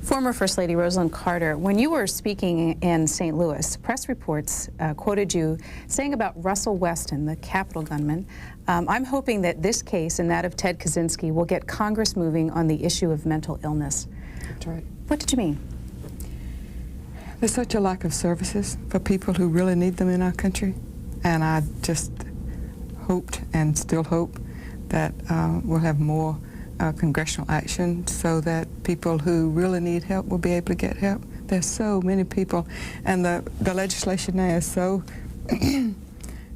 Former First Lady Rosalynn Carter, when you were speaking in St. Louis, press reports quoted you saying about Russell Weston, the Capitol gunman, I'm hoping that this case and that of Ted Kaczynski will get Congress moving on the issue of mental illness. That's right. What did you mean? There's such a lack of services for people who really need them in our country, and I just hoped and still hope that we'll have more congressional action so that people who really need help will be able to get help. There's so many people, and the legislation now is so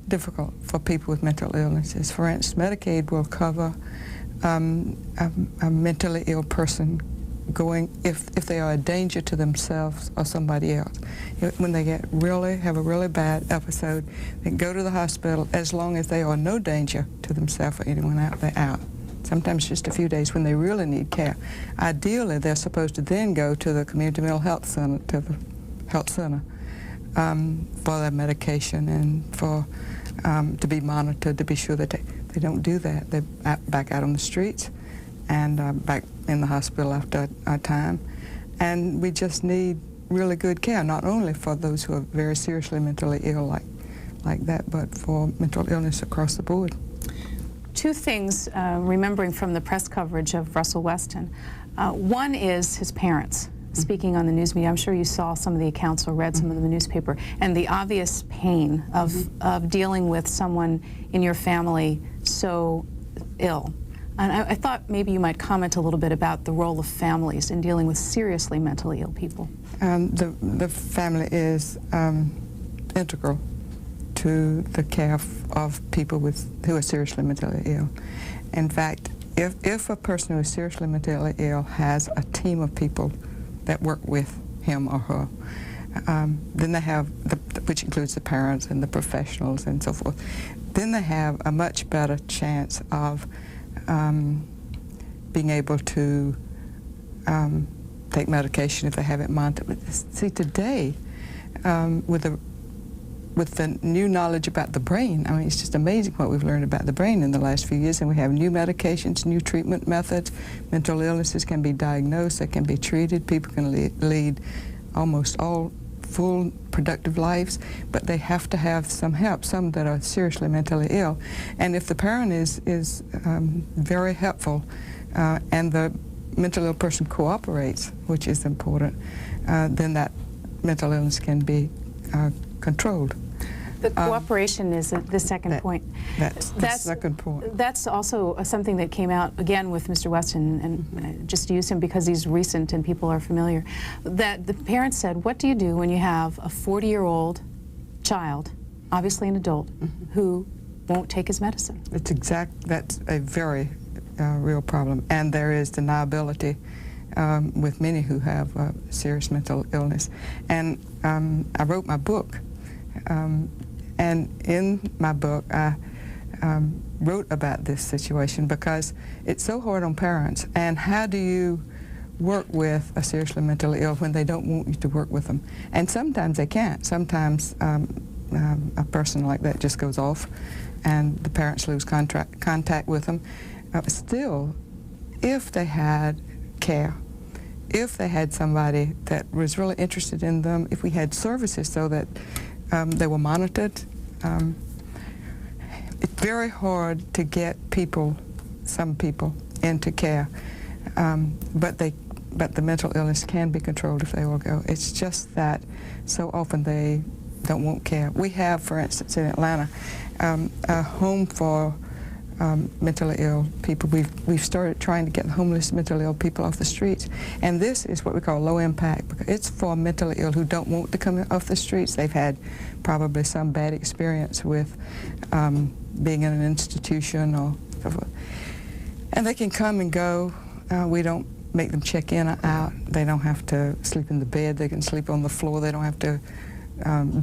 difficult for people with mental illnesses. For instance, Medicaid will cover a mentally ill person going, if they are a danger to themselves or somebody else. When they have a really bad episode, they can go to the hospital as long as they are no danger to themselves or anyone out, they're out. Sometimes just a few days when they really need care. Ideally, they're supposed to then go to the community mental health center, for their medication and for to be monitored, to be sure that they don't do that. They're back out on the streets and back in the hospital after a time. And we just need really good care, not only for those who are very seriously mentally ill like that, but for mental illness across the board. Two things, remembering from the press coverage of Russell Weston. One is his parents speaking on the news media. I'm sure you saw some of the accounts or read some of the newspaper, and the obvious pain of dealing with someone in your family so ill. And I thought maybe you might comment a little bit about the role of families in dealing with seriously mentally ill people. The family is integral to the care of people who are seriously mentally ill. In fact, if a person who is seriously mentally ill has a team of people that work with him or her, then they have, which includes the parents and the professionals and so forth, then they have a much better chance of being able to take medication if they have it monitored. But see, today, with the new knowledge about the brain, I mean, it's just amazing what we've learned about the brain in the last few years, and we have new medications, new treatment methods. Mental illnesses can be diagnosed, they can be treated, people can lead almost all full, productive lives, but they have to have some help, some that are seriously mentally ill. And if the parent is very helpful and the mentally ill person cooperates, which is important, then that mental illness can be controlled. The cooperation is the second point. That's the second point. That's also something that came out again with Mr. Weston, and just to use him because he's recent and people are familiar, that the parents said, what do you do when you have a 40-year-old child, obviously an adult, who won't take his medicine? That's a very real problem, and there is deniability with many who have serious mental illness. And I wrote my book, and in my book I wrote about this situation because it's so hard on parents. And how do you work with a seriously mentally ill when they don't want you to work with them? And sometimes they can't. Sometimes a person like that just goes off and the parents lose contact with them. Still, if they had care, if they had somebody that was really interested in them, if we had services so that they were monitored, it's very hard to get some people into care, but the mental illness can be controlled if they will go. It's just that so often they don't want care. We have, for instance, in Atlanta, a home for mentally ill people. We've started trying to get homeless mentally ill people off the streets, and this is what we call low impact, because it's for mentally ill who don't want to come off the streets. They've had probably some bad experience with being in an institution or so forth, and they can come and go. We don't make them check in or out. They don't have to sleep in the bed. They can sleep on the floor. They don't have to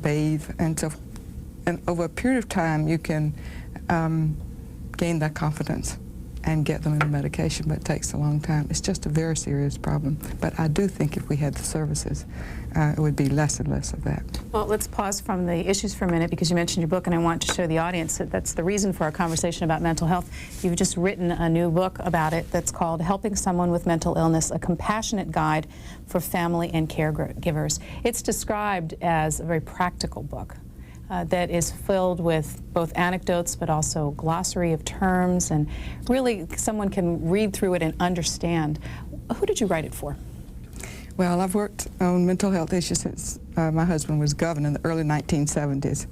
bathe, and so. And over a period of time, you can gain that confidence and get them in the medication, but it takes a long time. It's just a very serious problem. But I do think if we had the services, it would be less and less of that. Well, let's pause from the issues for a minute because you mentioned your book, and I want to show the audience that that's the reason for our conversation about mental health. You've just written a new book about it that's called Helping Someone with Mental Illness, a Compassionate Guide for Family and Caregivers. It's described as a very practical book. That is filled with both anecdotes but also glossary of terms, and really someone can read through it and understand. Who did you write it for? Well, I've worked on mental health issues since my husband was governor in the early 1970s,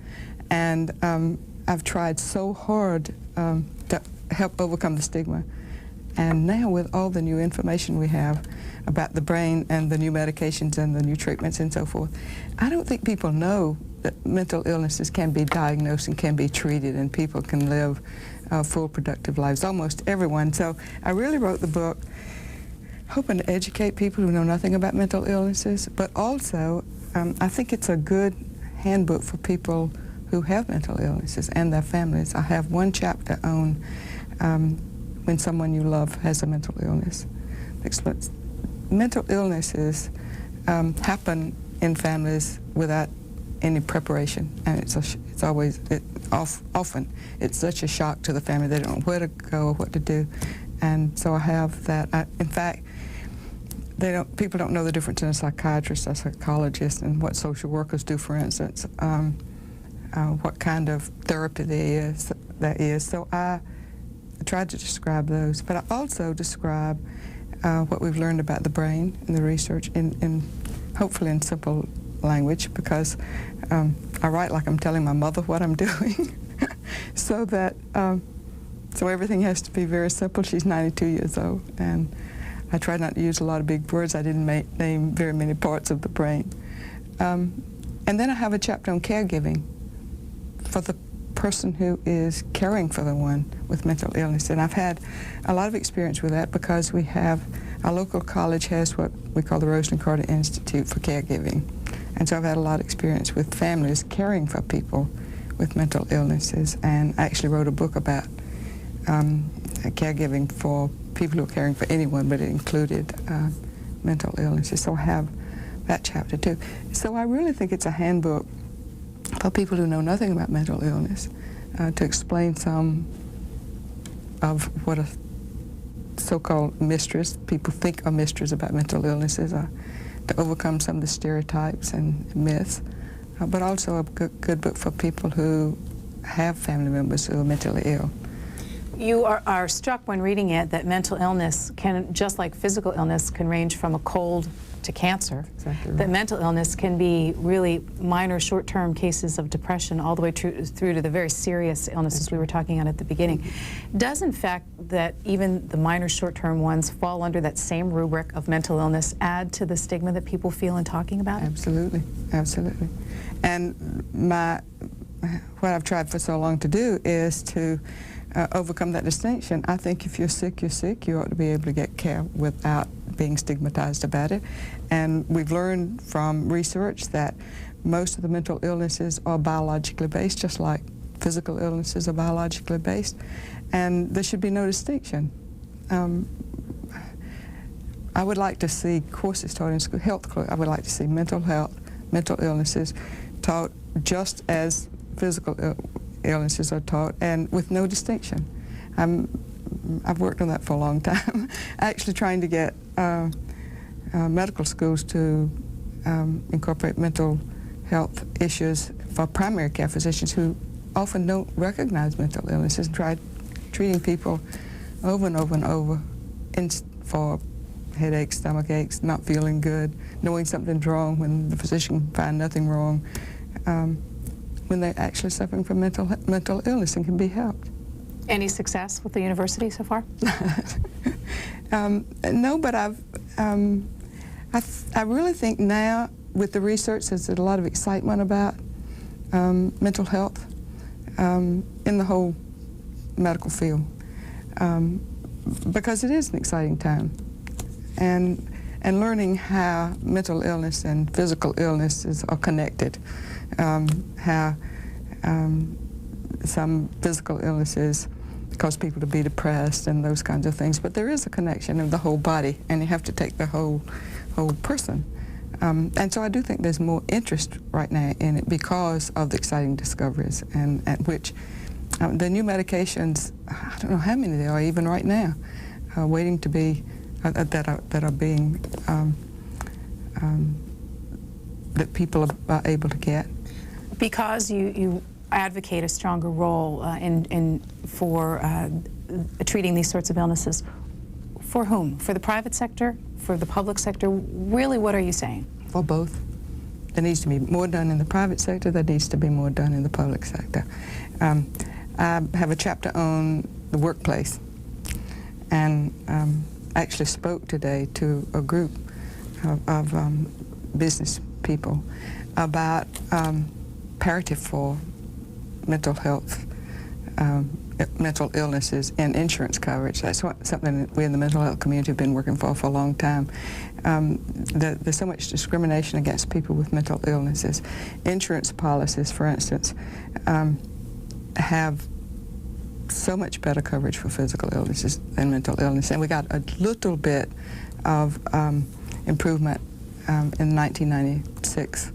and I've tried so hard to help overcome the stigma. And now with all the new information we have about the brain and the new medications and the new treatments and so forth, I don't think people know that mental illnesses can be diagnosed and can be treated, and people can live full, productive lives, almost everyone. So I really wrote the book hoping to educate people who know nothing about mental illnesses, but also I think it's a good handbook for people who have mental illnesses and their families. I have one chapter on when someone you love has a mental illness. Mental illnesses happen in families without any preparation, and often it's such a shock to the family. They don't know where to go or what to do, and so I have that. In fact, people don't know the difference in a psychiatrist, a psychologist, and what social workers do, for instance, what kind of therapy there is. So I tried to describe those, but I also describe what we've learned about the brain and the research in hopefully in simple language, because I write like I'm telling my mother what I'm doing, so that so everything has to be very simple. She's 92 years old, and I try not to use a lot of big words. I didn't name very many parts of the brain. And then I have a chapter on caregiving for the person who is caring for the one with mental illness. And I've had a lot of experience with that because our local college has what we call the Rosalynn Carter Institute for Caregiving. And so I've had a lot of experience with families caring for people with mental illnesses, and I actually wrote a book about caregiving for people who are caring for anyone, but it included mental illnesses. So I have that chapter too. So I really think it's a handbook for people who know nothing about mental illness to explain some of what a so-called mysteries, people think are mysteries about mental illnesses, to overcome some of the stereotypes and myths, but also a good book for people who have family members who are mentally ill. You are struck when reading it that mental illness can, just like physical illness, can range from a cold to cancer. Exactly right. That mental illness can be really minor short-term cases of depression all the way through to the very serious illnesses we were talking about at the beginning. Does in fact that even the minor short-term ones fall under that same rubric of mental illness add to the stigma that people feel in talking about it? Absolutely, absolutely. And what I've tried for so long to do is to overcome that distinction. I think if you're sick, you're sick. You ought to be able to get care without being stigmatized about it. And we've learned from research that most of the mental illnesses are biologically based, just like physical illnesses are biologically based. And there should be no distinction. I would like to see courses taught in school, I would like to see mental health, mental illnesses taught just as physical illnesses are taught, and with no distinction. I've worked on that for a long time, actually trying to get medical schools to incorporate mental health issues for primary care physicians who often don't recognize mental illnesses, and try treating people over and over and over for headaches, stomach aches, not feeling good, knowing something's wrong when the physician can find nothing wrong, when they're actually suffering from mental illness and can be helped. Any success with the university so far? No, but I really think now with the research there's a lot of excitement about mental health in the whole medical field, because it is an exciting time, and learning how mental illness and physical illnesses are connected, how some physical illnesses cause people to be depressed and those kinds of things. But there is a connection of the whole body, and you have to take the whole person. And so I do think there's more interest right now in it because of the exciting discoveries, and at which the new medications, I don't know how many there are even right now, waiting to be, that are being, that people are able to get. Because you advocate a stronger role for treating these sorts of illnesses, for whom? For the private sector? For the public sector? Really, what are you saying? For both. There needs to be more done in the private sector. There needs to be more done in the public sector. I have a chapter on the workplace, and actually spoke today to a group of business people about parity for mental health, mental illnesses and insurance coverage. That's something that we in the mental health community have been working for a long time. There's so much discrimination against people with mental illnesses. Insurance policies, for instance, have so much better coverage for physical illnesses than mental illness. And we got a little bit of improvement in 1996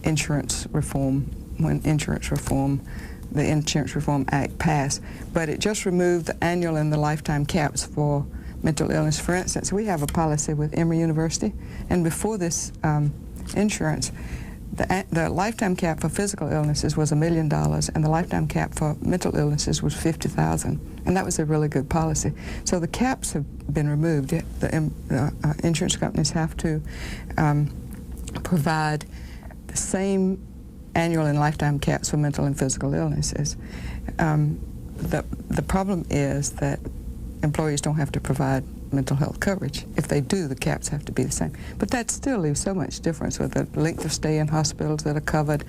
insurance reform, when the Insurance Reform Act passed, but it just removed the annual and the lifetime caps for mental illness. For instance, we have a policy with Emory University, and before this insurance, the lifetime cap for physical illnesses was $1 million, and the lifetime cap for mental illnesses was $50,000, and that was a really good policy. So the caps have been removed. The insurance companies have to provide the same annual and lifetime caps for mental and physical illnesses. The problem is that employees don't have to provide mental health coverage. If they do, the caps have to be the same. But that still leaves so much difference with the length of stay in hospitals that are covered,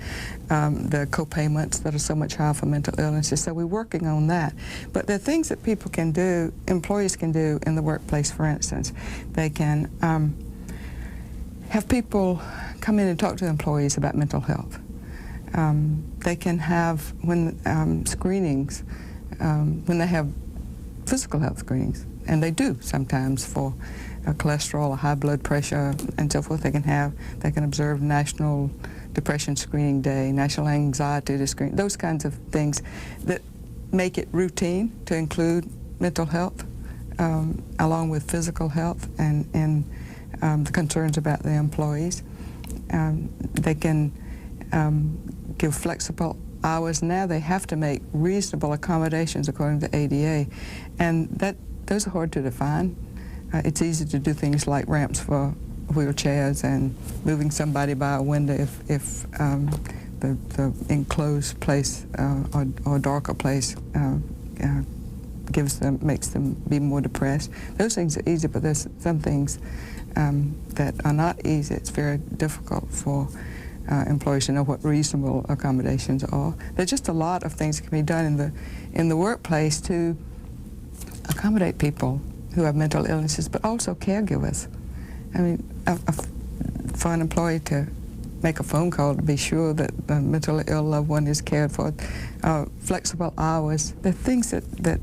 the co-payments that are so much higher for mental illnesses. So we're working on that. But there are things that people can do, employees can do in the workplace, for instance. They can have people come in and talk to employees about mental health. They can have, when screenings, when they have physical health screenings, and they do sometimes for cholesterol or high blood pressure and so forth, they can observe National Depression Screening Day, National Anxiety Screening, those kinds of things that make it routine to include mental health along with physical health and the concerns about the employees. They can give flexible hours. Now they have to make reasonable accommodations according to ADA, and those are hard to define. It's easy to do things like ramps for wheelchairs and moving somebody by a window if the enclosed place or darker place makes them be more depressed. Those things are easy, but there's some things that are not easy. It's very difficult for employees to know what reasonable accommodations are. There's just a lot of things that can be done in the workplace to accommodate people who have mental illnesses, but also caregivers. I mean, for an employee to make a phone call to be sure that the mentally ill loved one is cared for, flexible hours, the things that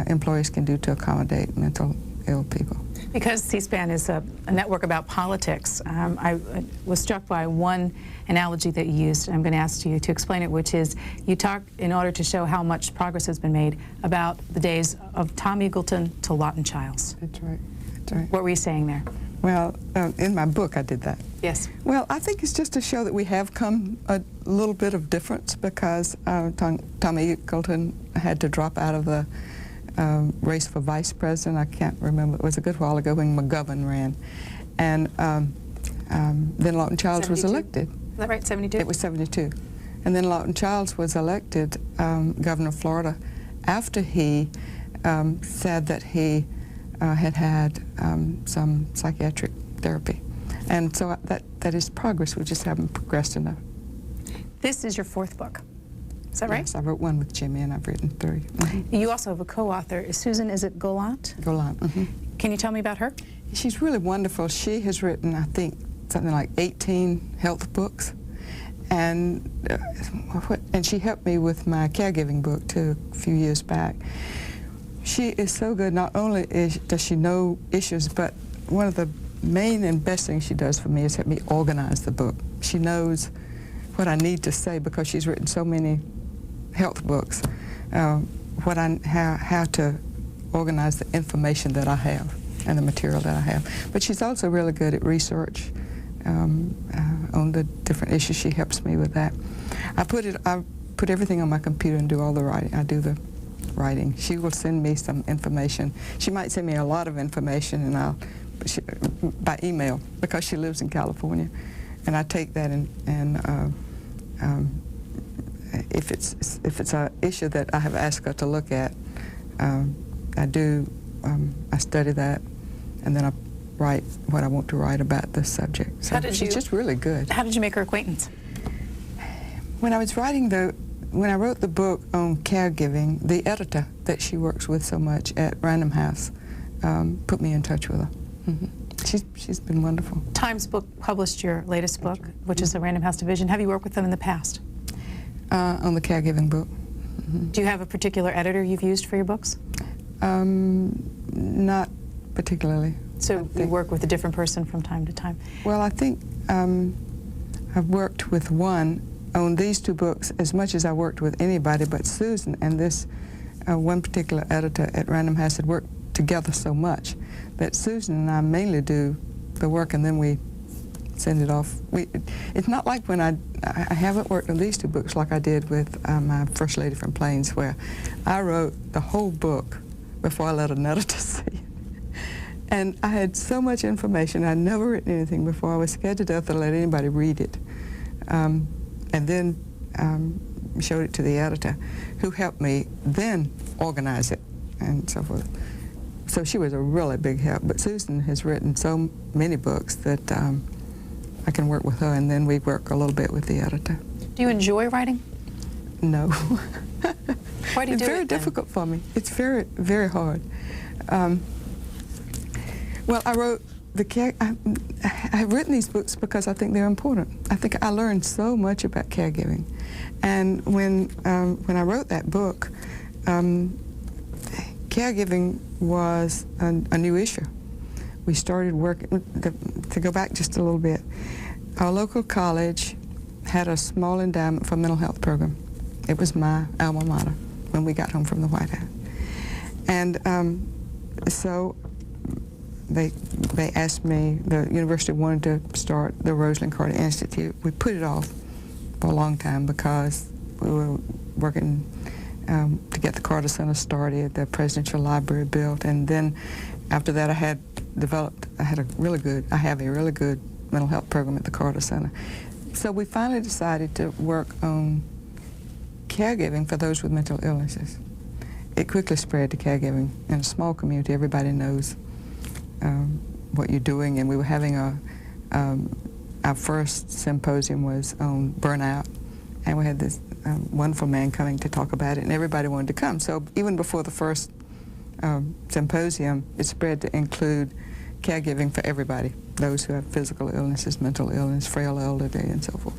employees can do to accommodate mental ill people. Because C-SPAN is a network about politics, I was struck by one analogy that you used. I'm going to ask you to explain it, which is you talk, in order to show how much progress has been made, about the days of Tom Eagleton to Lawton Childs. That's right. That's right. What were you saying there? Well, in my book I did that. Yes. Well, I think it's just to show that we have come a little bit of difference, because Tom Eagleton had to drop out of the race for vice president. I can't remember. It was a good while ago when McGovern ran. And then Lawton Childs 72. Was elected. Is that right, 72? It was 72. And then Lawton Childs was elected governor of Florida after he said that he had had some psychiatric therapy. And so that is progress. We just haven't progressed enough. This is your fourth book. Is that right? Yes, I wrote one with Jimmy, and I've written 3. Mm-hmm. You also have a co-author, Susan, is it Gallant? Gallant. Mm-hmm. Can you tell me about her? She's really wonderful. She has written, I think, something like 18 health books. And and she helped me with my caregiving book too a few years back. She is so good. Not only does she know issues, but one of the main and best things she does for me is help me organize the book. She knows what I need to say because she's written so many health books, how to organize the information that I have and the material that I have. But she's also really good at research on the different issues. She helps me with that. I put everything on my computer and do all the writing. I do the writing. She will send me some information. She might send me a lot of information by email because she lives in California, and I take that and if it's an issue that I have asked her to look at, I study that, and then I write what I want to write about this subject. So she's just really good. How did you make her acquaintance? When I wrote the book on caregiving, the editor that she works with so much at Random House put me in touch with her. She's been wonderful. Times Book published your latest book, which is the Random House division. Have you worked with them in the past? On the caregiving book. Do you have a particular editor you've used for your books? Not particularly. So you work with a different person from time to time? Well, I think I've worked with one on these two books as much as I worked with anybody but Susan, and this one particular editor at Random House had worked together so much that Susan and I mainly do the work and then we send it off. It's not like when I haven't worked on these two books like I did with my First Lady from Plains, where I wrote the whole book before I let an editor see it. And I had so much information. I'd never written anything before. I was scared to death to let anybody read it. And then showed it to the editor, who helped me then organize it and so forth. So she was a really big help. But Susan has written so many books that I can work with her, and then we work a little bit with the editor. Do you enjoy writing? No. Why do you do it? It's very difficult for me. It's very, very hard. Well, I've written these books because I think they're important. I think I learned so much about caregiving. And when I wrote that book, caregiving was a new issue. We started working, to go back just a little bit, our local college had a small endowment for a mental health program. It was my alma mater when we got home from the White House. And so they asked me, the university wanted to start the Rosalynn Carter Institute. We put it off for a long time because we were working to get the Carter Center started, the Presidential Library built, and then after that I have a really good mental health program at the Carter Center. So we finally decided to work on caregiving for those with mental illnesses. It quickly spread to caregiving. In a small community, everybody knows what you're doing, and we were having our first symposium was on burnout, and we had this wonderful man coming to talk about it, and everybody wanted to come. So even before the first symposium, it spread to include caregiving for everybody, those who have physical illnesses, mental illness, frail elderly, and so forth.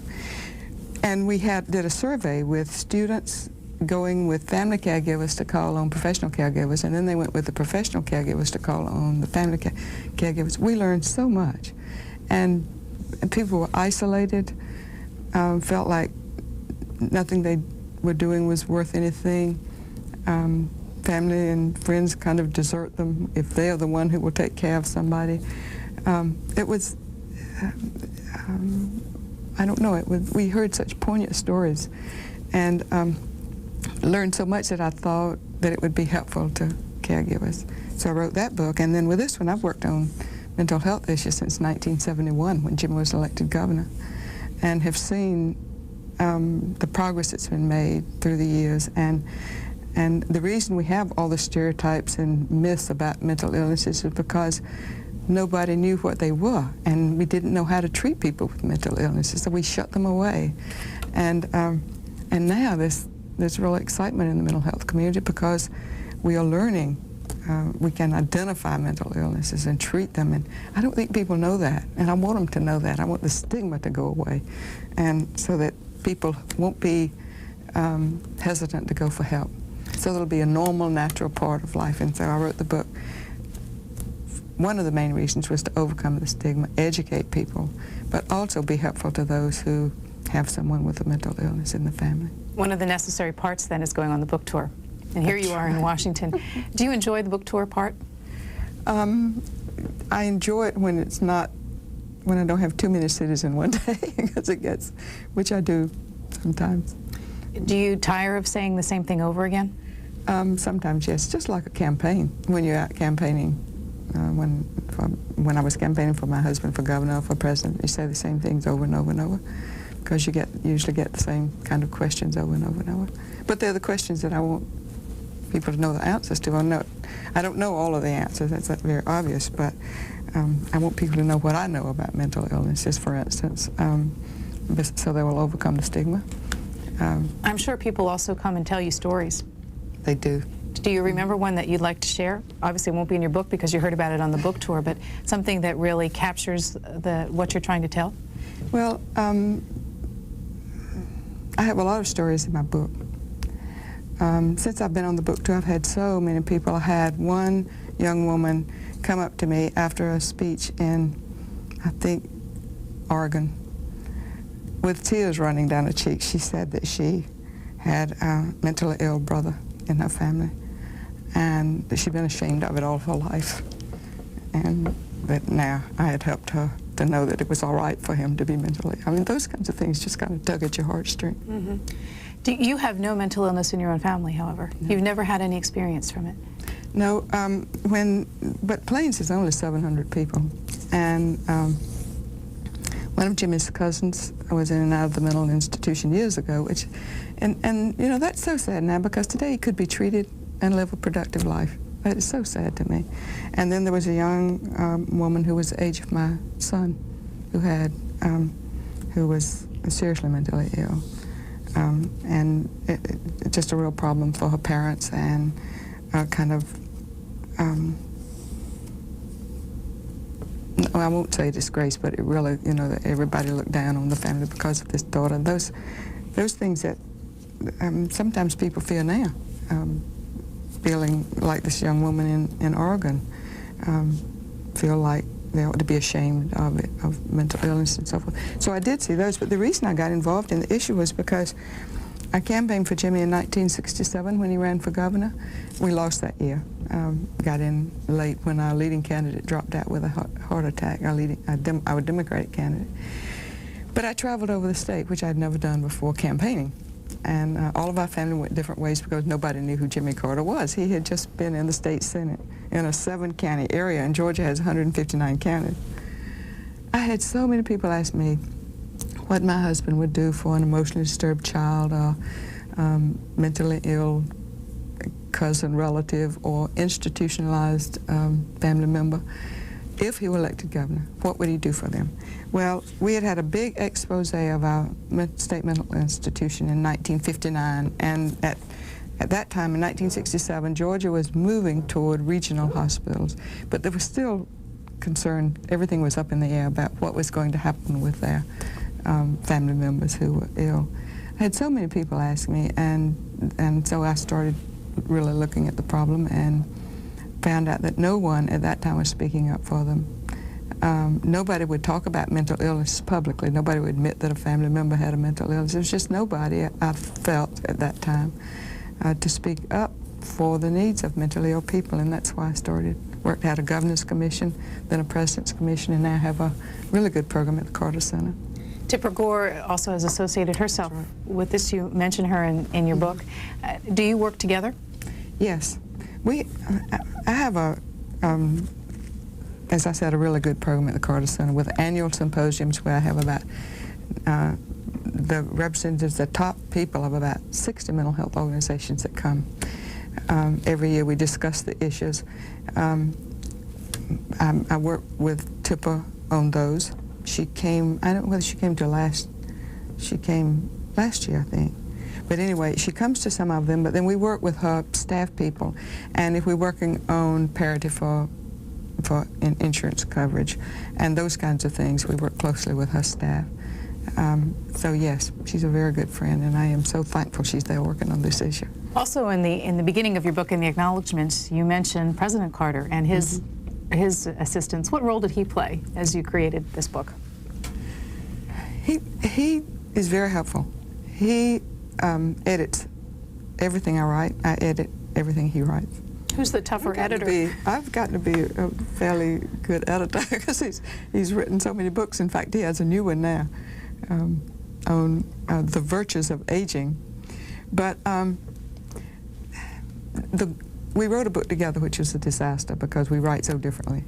And we did a survey with students going with family caregivers to call on professional caregivers, and then they went with the professional caregivers to call on the family caregivers. We learned so much, and people were isolated, felt like nothing they were doing was worth anything. Family and friends kind of desert them if they are the one who will take care of somebody. It was, I don't know, we heard such poignant stories, and learned so much that I thought that it would be helpful to caregivers. So I wrote that book, and then with this one I've worked on mental health issues since 1971 when Jim was elected governor, and have seen the progress that's been made through the years. And the reason we have all the stereotypes and myths about mental illnesses is because nobody knew what they were, and we didn't know how to treat people with mental illnesses, so we shut them away. And now there's real excitement in the mental health community because we are learning. We can identify mental illnesses and treat them, and I don't think people know that, and I want them to know that. I want the stigma to go away, and so that people won't be hesitant to go for help. So it'll be a normal, natural part of life. And so I wrote the book. One of the main reasons was to overcome the stigma, educate people, but also be helpful to those who have someone with a mental illness in the family. One of the necessary parts then is going on the book tour. And here you are in Washington. Do you enjoy the book tour part? I enjoy it when it's not, when I don't have too many cities in one day, because it gets, which I do sometimes. Do you tire of saying the same thing over again? Sometimes, yes, just like a campaign. When you're out campaigning, when I was campaigning for my husband for governor or for president, you say the same things over and over and over, because you usually get the same kind of questions over and over and over. But they're the questions that I want people to know the answers to. I don't know all of the answers, that's very obvious, but I want people to know what I know about mental illnesses, for instance, so they will overcome the stigma. I'm sure people also come and tell you stories. They do. Do you remember one that you'd like to share? Obviously it won't be in your book because you heard about it on the book tour, but something that really captures what you're trying to tell? Well, I have a lot of stories in my book. Since I've been on the book tour, I've had so many people. I had one young woman come up to me after a speech in, I think, Oregon, with tears running down her cheeks. She said that she had a mentally ill brother in her family, and that she'd been ashamed of it all her life, and that now I had helped her to know that it was all right for him to be mentally. I mean, those kinds of things just kind of tug at your heartstring. Mm-hmm. You have no mental illness in your own family, however. No. You've never had any experience from it. No, but Plains is only 700 people, and one of Jimmy's cousins was in and out of the mental institution years ago, and you know, that's so sad now, because today he could be treated and live a productive life. That is so sad to me. And then there was a young woman who was the age of my son, who was seriously mentally ill, and just a real problem for her parents, and kind of, well, I won't say disgrace, but it really, you know, that everybody looked down on the family because of this daughter. And those things that sometimes people feel now, feeling like this young woman in Oregon, feel like they ought to be ashamed of it, of mental illness and so forth. So I did see those, but the reason I got involved in the issue was because I campaigned for Jimmy in 1967 when he ran for governor. We lost that year. Got in late when our leading candidate dropped out with a heart attack, our Democratic candidate. But I traveled over the state, which I'd never done before campaigning. And all of our family went different ways because nobody knew who Jimmy Carter was. He had just been in the state Senate in a 7-county area, and Georgia has 159 counties. I had so many people ask me what my husband would do for an emotionally disturbed child, or mentally ill cousin, relative, or institutionalized family member. If he were elected governor, what would he do for them? Well, we had a big expose of our state mental institution in 1959, and at that time, in 1967, Georgia was moving toward regional hospitals, but there was still concern, everything was up in the air about what was going to happen with their family members who were ill. I had so many people ask me, and so I started really looking at the problem and found out that no one at that time was speaking up for them. Nobody would talk about mental illness publicly. Nobody would admit that a family member had a mental illness. There was just nobody, I felt at that time, to speak up for the needs of mentally ill people, and that's why I worked out a governor's commission, then a president's commission, and now have a really good program at the Carter Center. Tipper Gore also has associated herself with this. You mention her in your book. Do you work together? Yes. I have as I said, a really good program at the Carter Center with annual symposiums where I have about the representatives, the top people of about 60 mental health organizations that come. Every year we discuss the issues. I work with Tipper on those. She came, I don't know whether she came last year, I think. But anyway, she comes to some of them, but then we work with her staff people. And if we're working on parity for insurance coverage and those kinds of things, we work closely with her staff. So yes, she's a very good friend, and I am so thankful she's there working on this issue. Also, in the beginning of your book, in the acknowledgments, you mentioned President Carter and his assistance. What role did he play as you created this book? He is very helpful. He edits everything I write. I edit everything he writes. Who's the tougher editor? I've gotten to be a fairly good editor because he's written so many books. In fact, he has a new one now on the virtues of aging. But we wrote a book together, which was a disaster because we write so differently.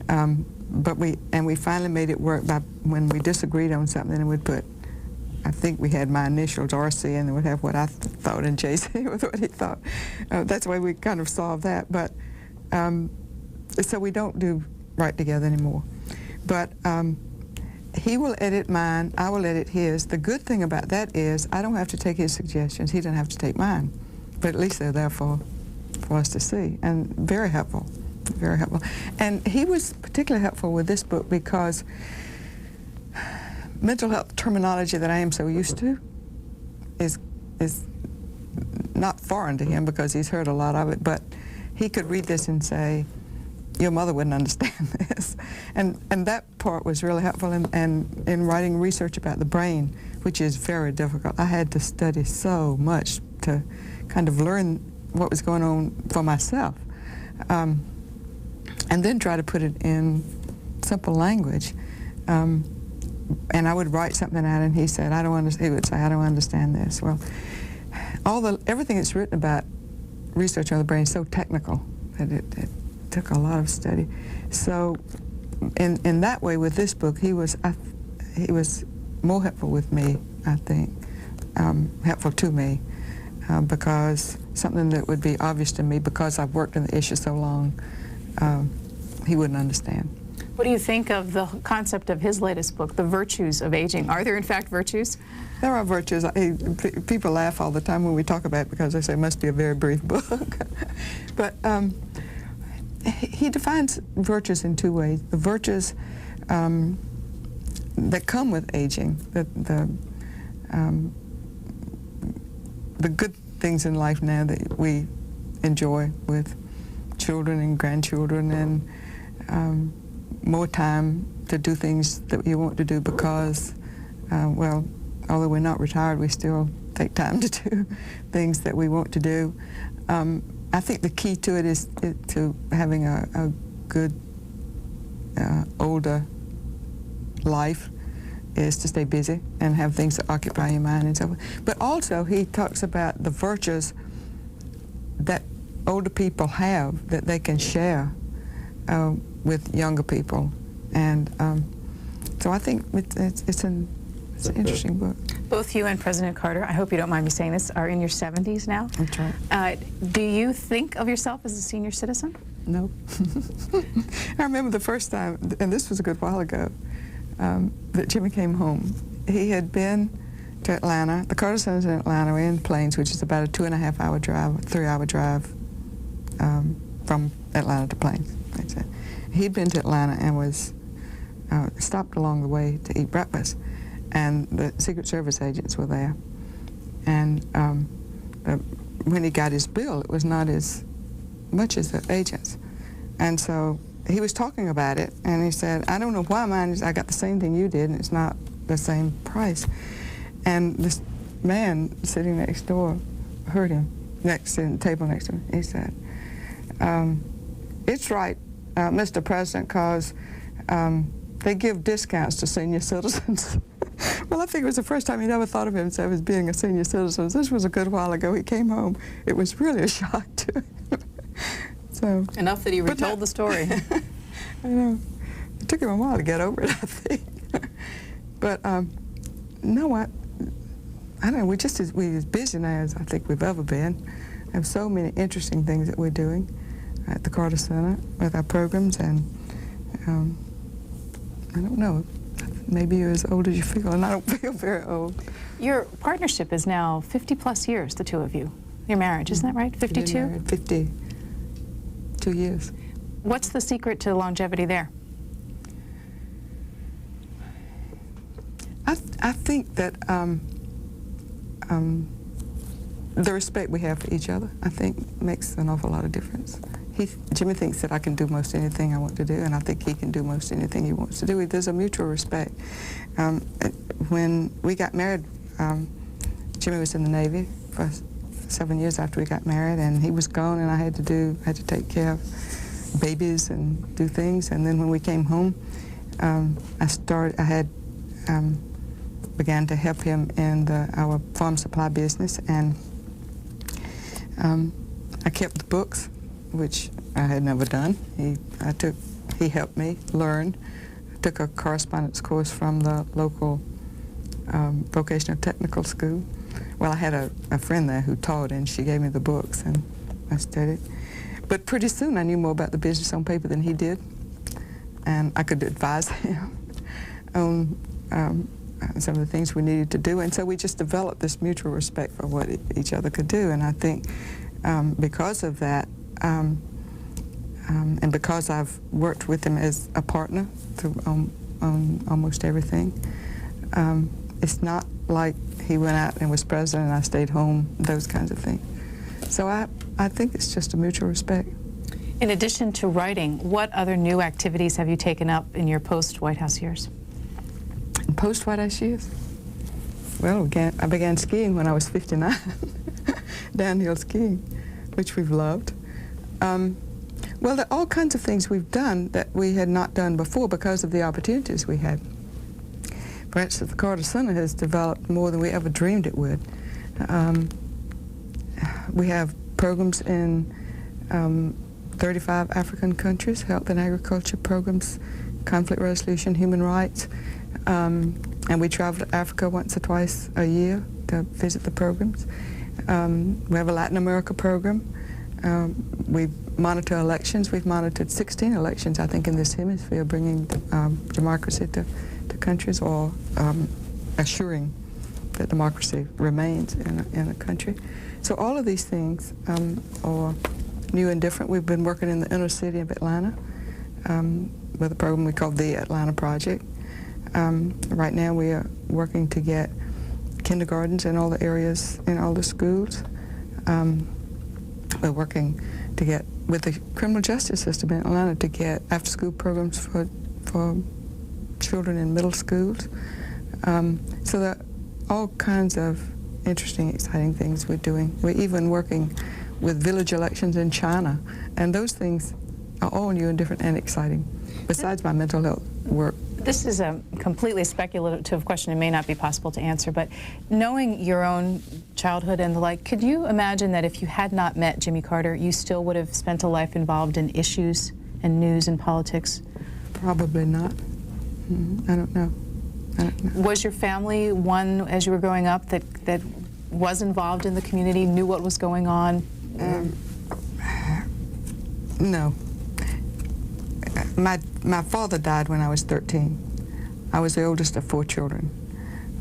But we finally made it work by when we disagreed on something, and we'd put, I think we had my initials, RC, and then we'd have what I thought, and JC with what he thought. That's the way we kind of solved that. But so we don't write together anymore. But he will edit mine, I will edit his. The good thing about that is I don't have to take his suggestions. He doesn't have to take mine. But at least they're there for us to see, and very helpful, very helpful. And he was particularly helpful with this book because mental health terminology that I am so used to is not foreign to him because he's heard a lot of it, but he could read this and say, your mother wouldn't understand this. And that part was really helpful in writing research about the brain, which is very difficult. I had to study so much to kind of learn what was going on for myself, and then try to put it in simple language. And I would write something out, and he said, "I don't understand." He would say, "I don't understand this." Well, everything that's written about research on the brain is so technical that it took a lot of study. So, in that way, with this book, he was more helpful with me, I think, helpful to me, because something that would be obvious to me because I've worked in the issue so long, he wouldn't understand. What do you think of the concept of his latest book, The Virtues of Aging? Are there, in fact, virtues? There are virtues. People laugh all the time when we talk about it because they say it must be a very brief book. But he defines virtues in two ways. The virtues that come with aging, the good things in life now that we enjoy with children and grandchildren, and more time to do things that you want to do because, well, although we're not retired, we still take time to do things that we want to do. I think the key to it is to having a good older life is to stay busy and have things that occupy your mind and so forth. But also he talks about the virtues that older people have that they can share with younger people, and so I think it's an interesting book. Both you and President Carter, I hope you don't mind me saying this, are in your 70s now. That's right. Do you think of yourself as a senior citizen? No. I remember the first time, and this was a good while ago, that Jimmy came home. He had been to Atlanta. The Carter Center's in Atlanta. We're in Plains, which is about a 2.5-hour drive, 3-hour drive from Atlanta to Plains. He'd been to Atlanta and was stopped along the way to eat breakfast, and the Secret Service agents were there. And when he got his bill, it was not as much as the agents. And so he was talking about it, and he said, I don't know why mine is, I got the same thing you did, and it's not the same price. And this man sitting next door heard him, next to the table next to him. He said, it's right, Mr. President, because they give discounts to senior citizens. Well, I think it was the first time he'd ever thought of himself as being a senior citizen. This was a good while ago. He came home. It was really a shock to him. So, enough that he retold the story. I know. It took him a while to get over it, I think. But no, I don't know. We're as busy now as I think we've ever been. We have so many interesting things that we're doing at the Carter Center with our programs, and I don't know. Maybe you're as old as you feel, and I don't feel very old. Your partnership is now 50-plus years, the two of you. Your marriage, isn't that right? 52? We've been married 52 years. What's the secret to longevity there? I think that the respect we have for each other, I think, makes an awful lot of difference. Jimmy thinks that I can do most anything I want to do, and I think he can do most anything he wants to do. There's a mutual respect. When we got married, Jimmy was in the Navy for 7 years after we got married, and he was gone, and I had to take care of babies and do things. And then when we came home, began to help him in our farm supply business, and I kept the books, which I had never done. He helped me learn. I took a correspondence course from the local vocational technical school. Well, I had a friend there who taught, and she gave me the books, and I studied. But pretty soon I knew more about the business on paper than he did, and I could advise him on some of the things we needed to do. And so we just developed this mutual respect for what each other could do. And I think because of that, and because I've worked with him as a partner on almost everything, it's not like he went out and was president and I stayed home, those kinds of things. So I think it's just a mutual respect. In addition to writing, what other new activities have you taken up in your post-White House years? Post-White House years? Well, I began skiing when I was 59, downhill skiing, which we've loved. Well, there are all kinds of things we've done that we had not done before because of the opportunities we had. For instance, the Carter Center has developed more than we ever dreamed it would. We have programs in 35 African countries, health and agriculture programs, conflict resolution, human rights, and we travel to Africa once or twice a year to visit the programs. We have a Latin America program. We monitor elections. We've monitored 16 elections, I think, in this hemisphere, bringing democracy to countries, or assuring that democracy remains in a country. So all of these things are new and different. We've been working in the inner city of Atlanta with a program we call the Atlanta Project. Right now we are working to get kindergartens in all the areas, in all the schools. We're working to get, with the criminal justice system in Atlanta, to get after-school programs for children in middle schools. So there are all kinds of interesting, exciting things we're doing. We're even working with village elections in China, and those things are all new and different and exciting, besides my mental health work. This is a completely speculative question. It may not be possible to answer, but knowing your own childhood and the like, could you imagine that if you had not met Jimmy Carter, you still would have spent a life involved in issues and news and politics? Probably not. I don't know. Was your family one, as you were growing up, that was involved in the community, knew what was going on? No. My father died when I was 13. I was the oldest of 4 children.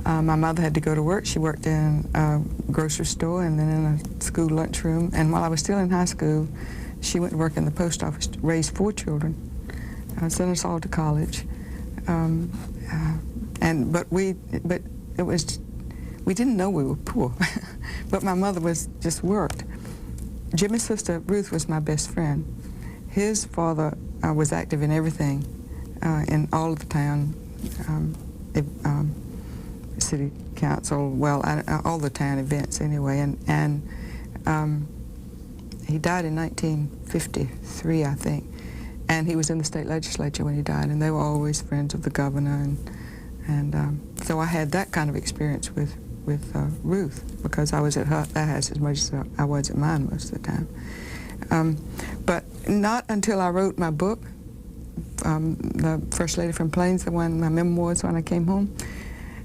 My mother had to go to work. She worked in a grocery store and then in a school lunchroom. And while I was still in high school, she went to work in the post office to raise 4 children, sent us all to college. But we didn't know we were poor. But my mother just worked. Jimmy's sister Ruth was my best friend. His father was active in everything, in all of the town, city council, well, all the town events anyway. And he died in 1953, I think. And he was in the state legislature when he died, and they were always friends of the governor. And so I had that kind of experience with Ruth, because I was at her house as much as I was at mine most of the time. But not until I wrote my book, the First Lady from Plains, my memoirs, when I came home,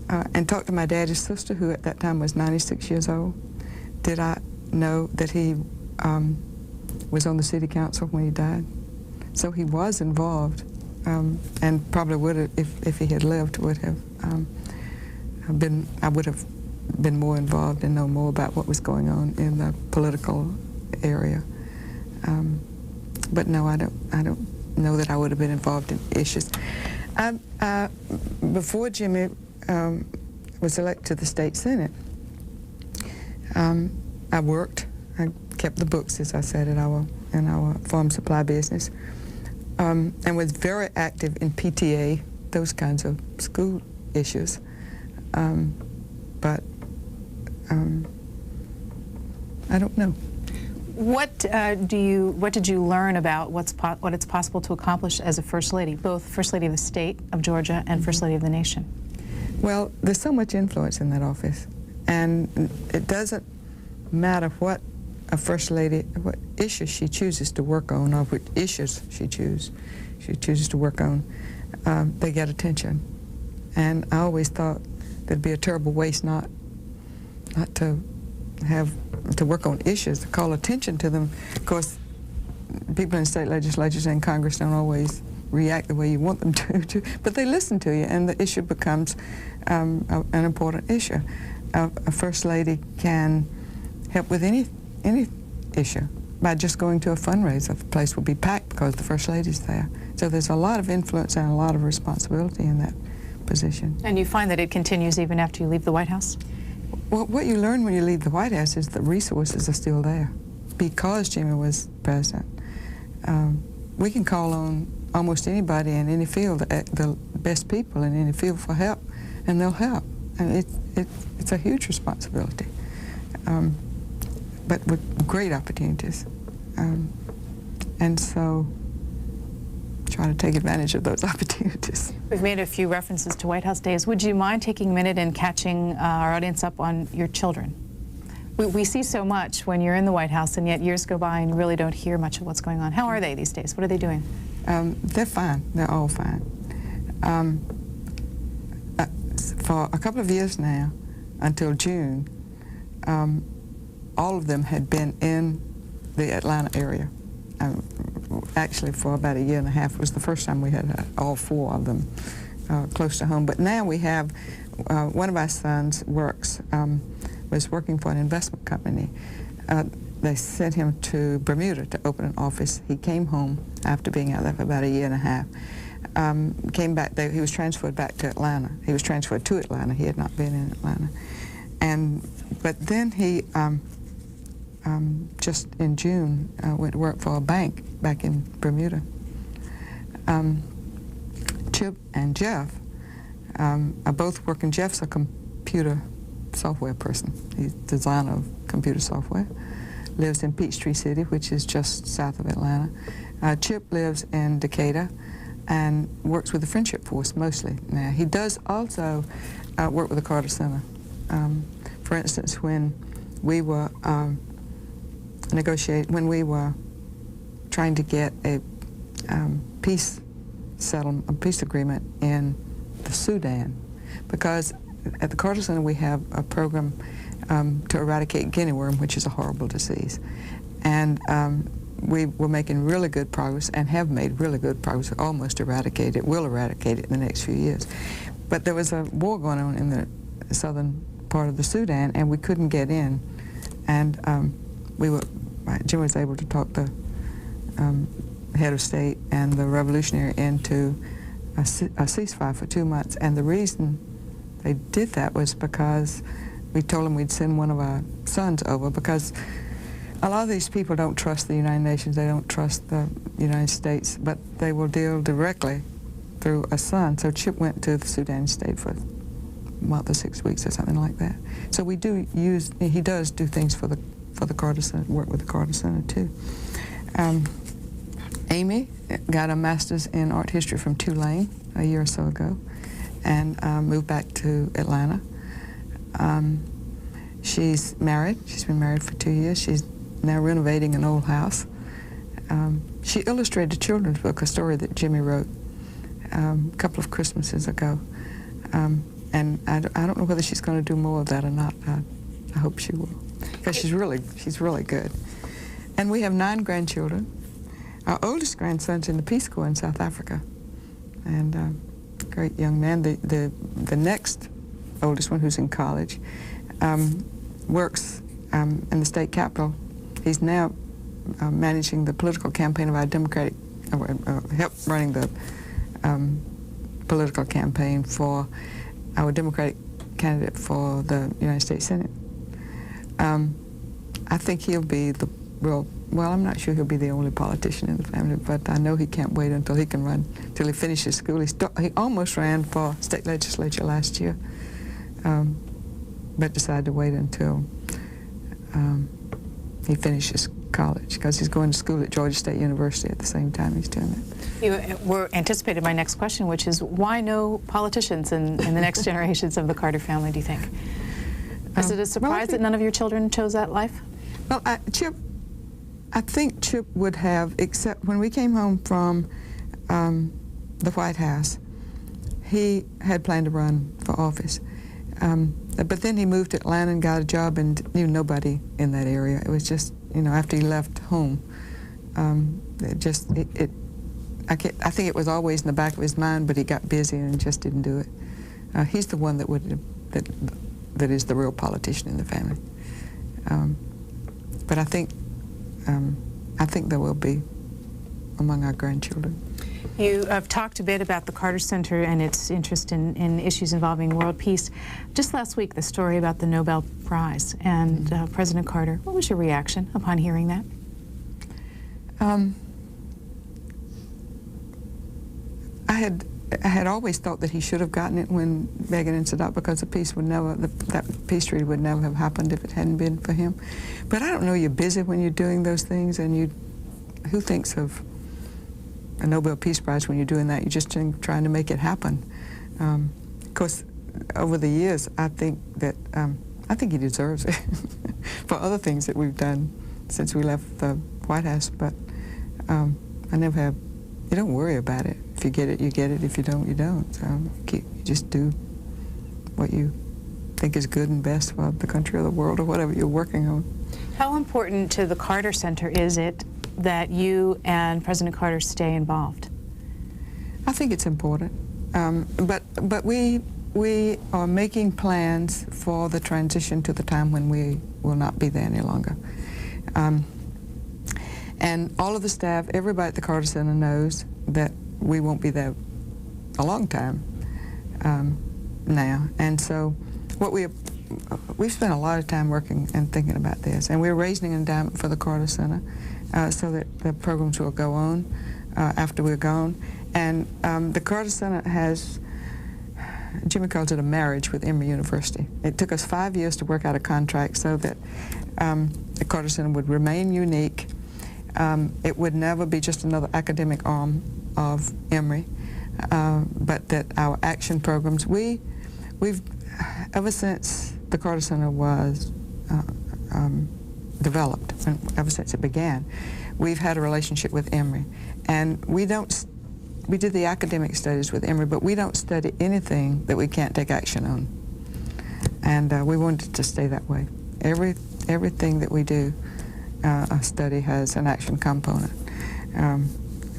and talked to my daddy's sister, who at that time was 96 years old, did I know that he was on the city council when he died. So he was involved, and probably would have, if he had lived, would have I would have been more involved and know more about what was going on in the political area. But no, I don't know that I would have been involved in issues. Before Jimmy, was elected to the state senate, I kept the books, as I said, in our farm supply business, and was very active in PTA, those kinds of school issues. But I don't know. What did you learn about what it's possible to accomplish as a First Lady, both First Lady of the state of Georgia and First Lady of the nation? Well, there's so much influence in that office, and it doesn't matter what a First Lady, what issues she chooses to work on, or what issues she chooses to work on, they get attention. And I always thought there'd be a terrible waste not to have to work on issues, to call attention to them. Of course, people in state legislatures and Congress don't always react the way you want them to, but they listen to you, and the issue becomes an important issue. A First Lady can help with any issue by just going to a fundraiser. The place will be packed because the First Lady's there. So there's a lot of influence and a lot of responsibility in that position. And you find that it continues even after you leave the White House? Well, what you learn when you leave the White House is the resources are still there. Because Jimmy was president, we can call on almost anybody in any field, the best people in any field, for help, and they'll help. And it's a huge responsibility, but with great opportunities. And so try to take advantage of those opportunities. We've made a few references to White House days. Would you mind taking a minute and catching our audience up on your children? We see so much when you're in the White House, and yet years go by and you really don't hear much of what's going on. How are they these days? What are they doing? They're fine. They're all fine. For a couple of years now, until June, all of them had been in the Atlanta area. Actually, for about a year and a half, it was the first time we had all four of them close to home. But now we have, one of our sons was working for an investment company. They sent him to Bermuda to open an office. He came home after being out there for about a year and a half. Came back, he was transferred back to Atlanta. He was transferred to Atlanta. He had not been in Atlanta. But then he, just in June, went to work for a bank back in Bermuda. Chip and Jeff are both working. Jeff's a computer software person. He's a designer of computer software. Lives in Peachtree City, which is just south of Atlanta. Chip lives in Decatur and works with the Friendship Force mostly now. He does also work with the Carter Center. For instance, when we were when we were trying to get a peace agreement in the Sudan, because at the Carter Center we have a program to eradicate guinea worm, which is a horrible disease. And we were making really good progress and have made really good progress, almost eradicated it, will eradicate it in the next few years. But there was a war going on in the southern part of the Sudan, and we couldn't get in. And Jim was able to talk the head of state and the revolutionary into a ceasefire for 2 months. And the reason they did that was because we told them we'd send one of our sons over, because a lot of these people don't trust the United Nations, they don't trust the United States, but they will deal directly through a son. So Chip went to the Sudan and stayed for a month or 6 weeks or something like that. So we do use, he does do things for the Carter Center, work with the Carter Center too. Amy got a master's in art history from Tulane a year or so ago, and moved back to Atlanta. She's married. She's been married for 2 years. She's now renovating an old house. She illustrated a children's book, a story that Jimmy wrote a couple of Christmases ago. And I don't know whether she's going to do more of that or not. I hope she will, because she's really good. And we have 9 grandchildren. Our oldest grandson's in the Peace Corps in South Africa, and great young man. The next oldest one, who's in college, works in the state capitol. He's now managing the political campaign of our Democratic, help running the political campaign for our Democratic candidate for the United States Senate. I think he'll be the real, well, I'm not sure he'll be the only politician in the family, but I know he can't wait until he can run, till he finishes school. He almost ran for state legislature last year, but decided to wait until he finishes college, because he's going to school at Georgia State University at the same time he's doing it. You were anticipated my next question, which is why no politicians in the next generations of the Carter family, do you think? Is it a surprise that none of your children chose that life? Well, I think Chip would have, except when we came home from the White House, he had planned to run for office. But then he moved to Atlanta and got a job and knew nobody in that area. It was just, you know, after he left home, I think it was always in the back of his mind, but he got busy and just didn't do it. He's the one that is the real politician in the family. But I think there will be among our grandchildren. You have talked a bit about the Carter Center and its interest in issues involving world peace. Just last week, the story about the Nobel Prize and President Carter. What was your reaction upon hearing that? I had always thought that he should have gotten it when Begin and Sadat, because the peace would never, that peace treaty would never have happened if it hadn't been for him. But I don't know, you're busy when you're doing those things, and who thinks of a Nobel Peace Prize when you're doing that? You're just trying to make it happen. Of course, over the years, I think he deserves it for other things that we've done since we left the White House. But I never have. You don't worry about it. If you get it, you get it. If you don't, you don't. So you just do what you think is good and best for the country or the world or whatever you're working on. How important to the Carter Center is it that you and President Carter stay involved? I think it's important, but we are making plans for the transition to the time when we will not be there any longer. And all of the staff, everybody at the Carter Center knows that we won't be there a long time now. And so we've spent a lot of time working and thinking about this. And we're raising an endowment for the Carter Center so that the programs will go on after we're gone. And the Carter Center has, Jimmy calls it a marriage with Emory University. It took us 5 years to work out a contract so that the Carter Center would remain unique. It would never be just another academic arm of Emory, but that our action programs, we've ever since the Carter Center was developed, and ever since it began, we've had a relationship with Emory. And we did the academic studies with Emory, but we don't study anything that we can't take action on. And we wanted to stay that way. Everything that we do, a study has an action component.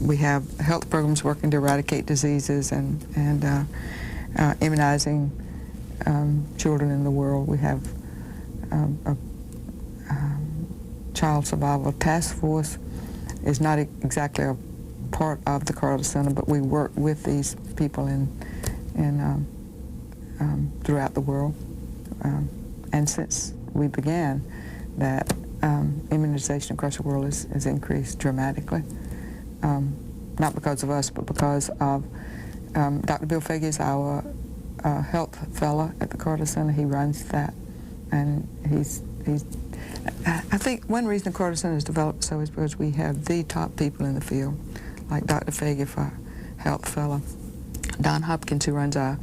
We have health programs working to eradicate diseases and immunizing children in the world. We have a child survival task force. Is not exactly a part of the Carter Center, but we work with these people throughout the world. And since we began, that immunization across the world has increased dramatically. Not because of us, but because of Dr. Bill Faggy is our health fellow at the Carter Center. He runs that, and I think one reason the Carter Center has developed so is because we have the top people in the field, like Dr. Faggy for health fellow, Don Hopkins, who runs our,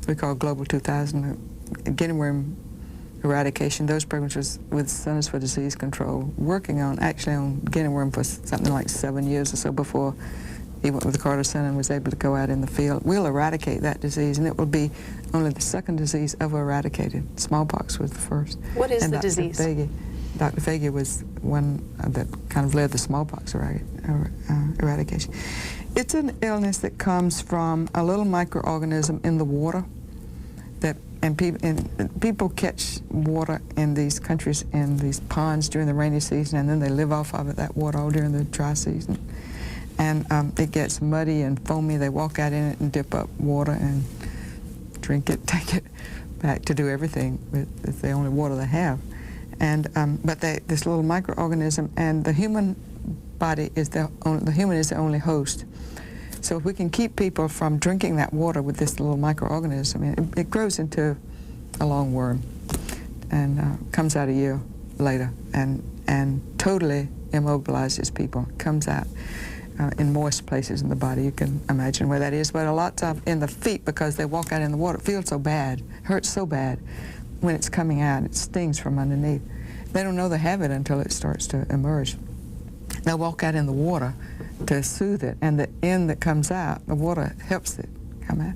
we call Global 2000, guinea worm eradication. Those programs was with Centers for Disease Control, working actually on guinea worm for something like 7 years or so before he went with the Carter Center and was able to go out in the field. We'll eradicate that disease, and it will be only the second disease ever eradicated. Smallpox was the first. What is the disease? Dr. Faggy was one that kind of led the smallpox eradication. It's an illness that comes from a little microorganism in the water and people catch water in these countries in these ponds during the rainy season, and then they live off of that water all during the dry season. And it gets muddy and foamy. They walk out in it and dip up water and drink it, take it back to do everything. It's the only water they have. And but this little microorganism, and the human body is the human is the only host. So if we can keep people from drinking that water with this little microorganism, it grows into a long worm and comes out a year later and totally immobilizes people. Comes out in moist places in the body. You can imagine where that is. But a lot of in the feet, because they walk out in the water, it feels so bad, hurts so bad when it's coming out. It stings from underneath. They don't know they have it until it starts to emerge. They'll walk out in the water to soothe it, and the end that comes out, the water helps it come out,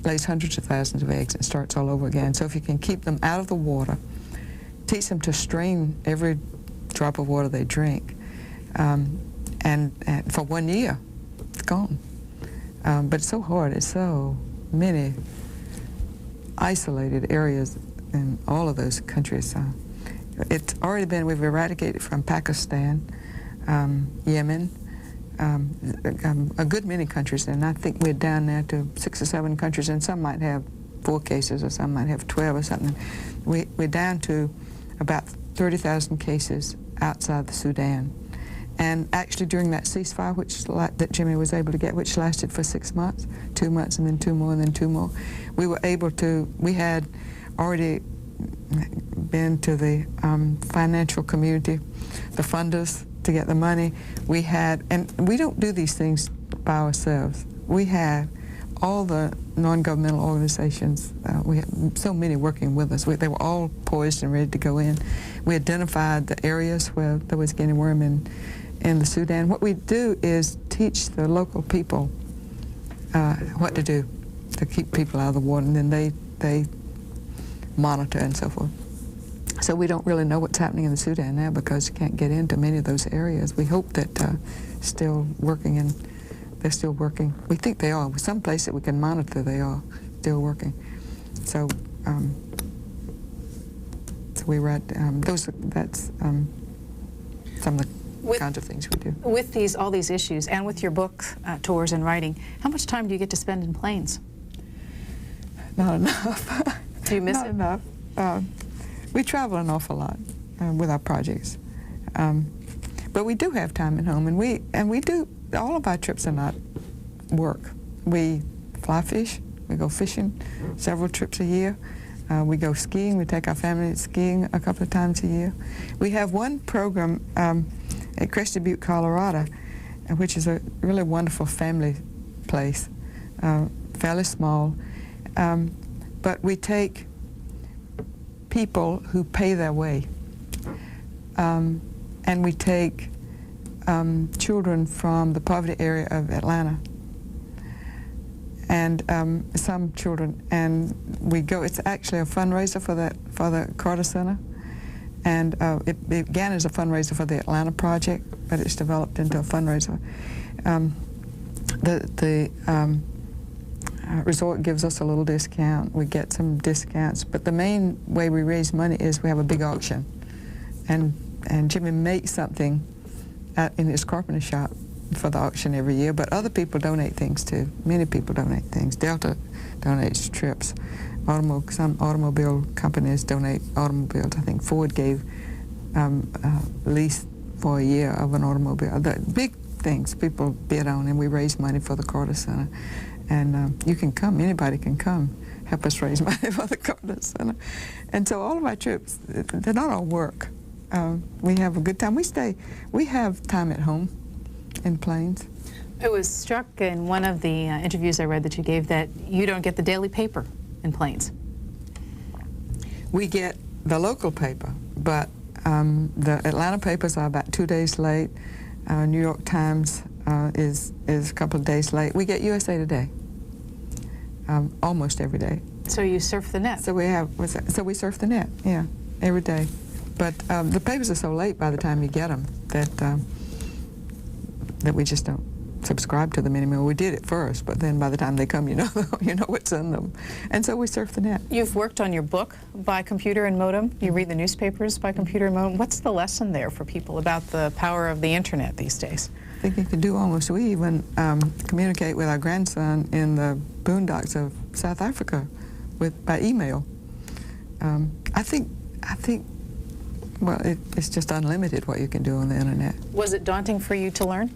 lays hundreds of thousands of eggs and starts all over again. So if you can keep them out of the water, teach them to strain every drop of water they drink, and for 1 year, it's gone. But it's so hard. It's so many isolated areas in all of those countries. It's already been, we've eradicated from Pakistan, Yemen, a good many countries, and I think we're down now to 6 or 7 countries, and some might have 4 cases, or some might have 12 or something. We're down to about 30,000 cases outside the Sudan. And actually during that ceasefire, that Jimmy was able to get, which lasted for 6 months, 2 months, and then 2 more, and then 2 more, we were able to, we had already been to the financial community, the funders, to get the money. We had, and we don't do these things by ourselves. We have all the non-governmental organizations. We had so many working with us. They were all poised and ready to go in. We identified the areas where there was guinea worm in the Sudan. What we do is teach the local people what to do to keep people out of the water, and then they monitor and so forth. So we don't really know what's happening in the Sudan now because you can't get into many of those areas. We hope that still working, and they're still working. We think they are. Some place that we can monitor, they are still working. So, so we read that's some of the kinds of things we do. With all these issues, and with your book tours and writing, how much time do you get to spend in planes? Not enough. Do you miss it? Not enough. We travel an awful lot with our projects, but we do have time at home, and we do. All of our trips are not work. We fly fish. We go fishing several trips a year. We go skiing. We take our family skiing a couple of times a year. We have one program at Crested Butte, Colorado, which is a really wonderful family place, fairly small, but we take people who pay their way, and we take children from the poverty area of Atlanta, and some children, and we go. It's actually a fundraiser for the Carter Center, and it began as a fundraiser for the Atlanta project, but it's developed into a fundraiser. The resort gives us a little discount. We get some discounts, but the main way we raise money is we have a big auction, and Jimmy makes something in his carpenter shop for the auction every year, but other people donate things too. Many people donate things. Delta donates trips. Some automobile companies donate automobiles. I think Ford gave a lease for a year of an automobile. The big things people bid on, and we raise money for the Carter Center. And you can come, anybody can come, help us raise money for the Carter Center. And so all of our trips, they're not all work. We have a good time. We have time at home in planes. I was struck in one of the interviews I read that you gave that you don't get the daily paper in planes. We get the local paper, but the Atlanta papers are about 2 days late. New York Times is a couple of days late. We get USA Today almost every day. So you surf the net. So we surf the net, yeah, every day. But the papers are so late by the time you get them that we just don't subscribe to them anymore. We did it first, but then by the time they come, you know what's in them. And so we surf the net. You've worked on your book by computer and modem. You read the newspapers by computer and modem. What's the lesson there for people about the power of the internet these days? I think you can do almost. We even communicate with our grandson in the boondocks of South Africa by email. I think, well, it's just unlimited what you can do on the internet. Was it daunting for you to learn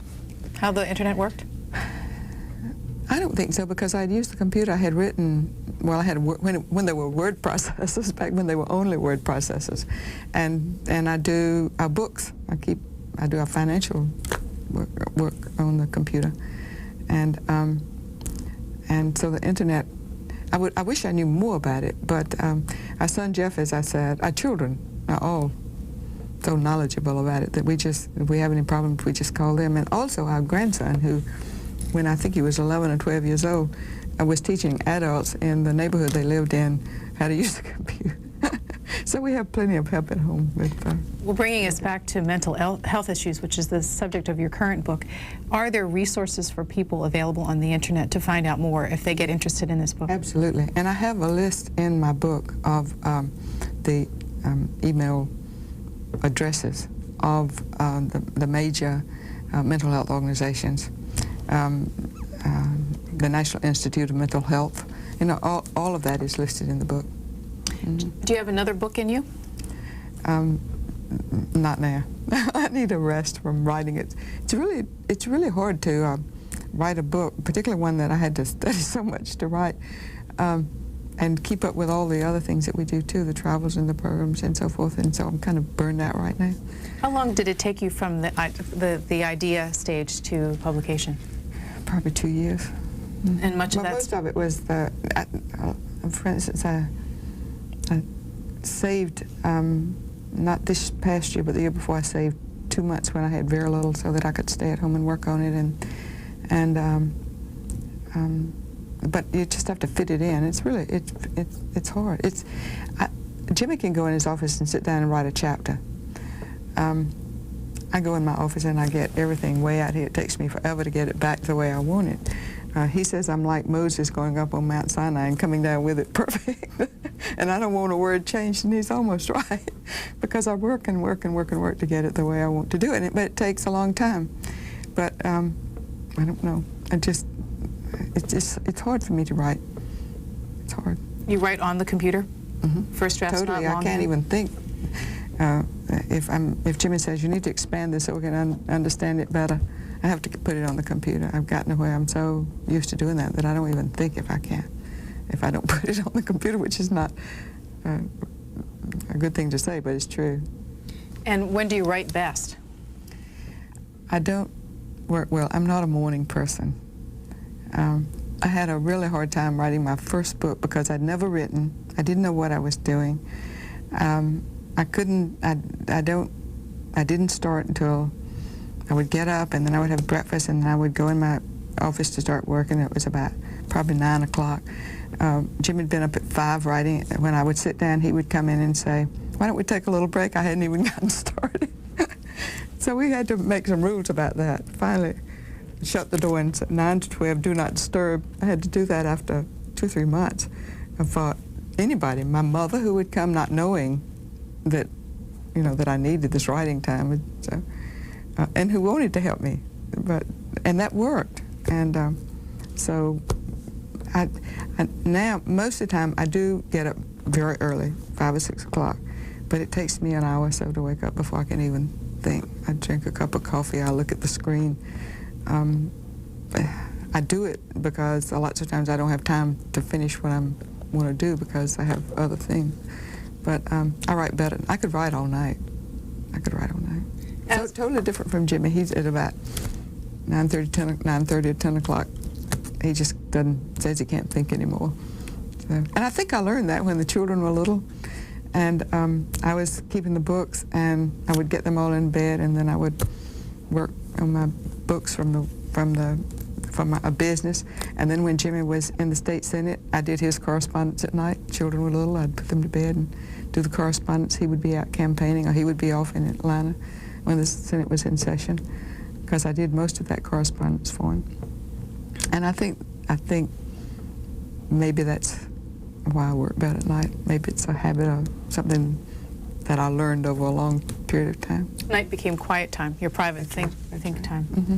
how the internet worked? I don't think so, because I'd used the computer. I had written, well, I had when there were word processors, back when they were only word processors, and I do our books. I do our financial work on the computer, and so the internet. I wish I knew more about it, but our son Jeff, as I said, our children are all so knowledgeable about it that if we have any problems, we just call them. And also our grandson, who, when I think he was 11 or 12 years old, I was teaching adults in the neighborhood they lived in how to use the computer. So we have plenty of help at home. Well, bringing us back to mental health issues, which is the subject of your current book, are there resources for people available on the internet to find out more if they get interested in this book? Absolutely. And I have a list in my book of the email addresses of the major mental health organizations, the National Institute of Mental Health. You know, all of that is listed in the book. Mm-hmm. Do you have another book in you? Not now. I need a rest from writing it. It's really hard to write a book, particularly one that I had to study so much to write, and keep up with all the other things that we do too, the travels and the programs and so forth. And so I'm kind of burned out right now. How long did it take you from the idea stage to publication? Probably 2 years. And much of that. Most of it was for instance, I saved, not this past year, but the year before, I saved 2 months when I had very little so that I could stay at home and work on it. But you just have to fit it in. It's really, it's hard. Jimmy can go in his office and sit down and write a chapter. I go in my office and I get everything way out here. It takes me forever to get it back the way I want it. He says I'm like Moses going up on Mount Sinai and coming down with it perfect. And I don't want a word changed, and he's almost right, because I work and work and work and work to get it the way I want to do it. But it takes a long time. But I don't know. It's hard for me to write. It's hard. You write on the computer? Mm-hmm. First draft's totally. not long. I can't even think. If Jimmy says you need to expand this so we can understand it better, I have to put it on the computer. I've gotten to where I'm so used to doing that I don't even think if I don't put it on the computer, which is not a good thing to say, but it's true. And when do you write best? I don't work well. I'm not a morning person. I had a really hard time writing my first book because I'd never written. I didn't know what I was doing. I didn't start until I would get up, and then I would have breakfast, and then I would go in my office to start working. It was about probably 9 o'clock. Jim had been up at 5 writing. When I would sit down, he would come in and say, "Why don't we take a little break?" I hadn't even gotten started. So we had to make some rules about that. Finally, shut the door and said 9 to 12, do not disturb. I had to do that after 2 or 3 months. For anybody, my mother who would come not knowing that, that I needed this writing time, so, and who wanted to help me, and that worked. And so I now, most of the time, I do get up very early, 5 or 6 o'clock, but it takes me an hour or so to wake up before I can even think. I drink a cup of coffee, I look at the screen. I do it because lots of times I don't have time to finish what I want to do because I have other things. But I write better. I could write all night. I could write all night. So totally different from Jimmy. He's at about 9:30 or 10 o'clock. He just says he can't think anymore. So, and I think I learned that when the children were little. And I was keeping the books, and I would get them all in bed, and then I would work on my books from my business. And then when Jimmy was in the state senate, I did his correspondence at night. Children were little, I'd put them to bed and do the correspondence. He would be out campaigning, or he would be off in Atlanta when the Senate was in session, because I did most of that correspondence for him. And I think maybe that's why I work better at night. Maybe it's a habit of something that I learned over a long period of time. Night became quiet time, your private think time. Mm-hmm.